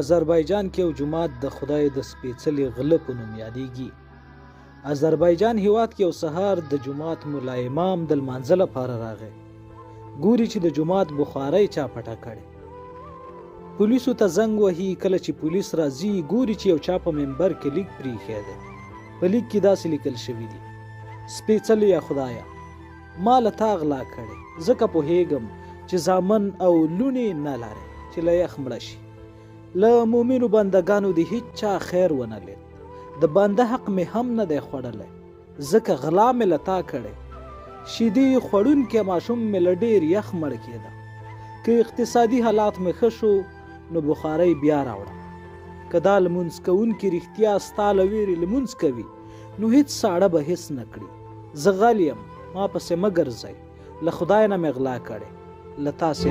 آذربایجان کې یو جومات د خدای د سپېڅلي غله په نوم یادېږي. آذربایجان هیواد کې یو سهار د جومات ملا امام د لمانځه لپاره راغی. ګوري چې د جومات بخارۍ چا پټه کړې. پولیسو ته زنګ وهي. کله چې پولیس راځي ګوري چې یو چا په منبر کې لیک پریښی دی. په لیک کې داسې لیکل شوي دي: سپېڅلې خدایه، ما له تا غلا کړې، ځکه پوهیږم چې زامن او لوڼې نه لرې چې له یخ مړه شي. له مومنو بندګانو د هیڅ چا خیر ونه لید. د بنده حق مې هم نه دی خوړلی، ځکه غلا مې له تا کړې. شیدې خوړونکی ماشوم مې له ډېر یخ مړ کېده. که اقتصادي حالات مې ښه شو نو بخارۍ بیا راوړه. که دا لمونځ کوونکي رښتیا ستا له ویرې لمونځ کوي نو هیڅ ساړه به حس نه کړي. زه غل یم، ما پسې مه ګرځئ، له خدای نه مې غلا کړې، له تاسې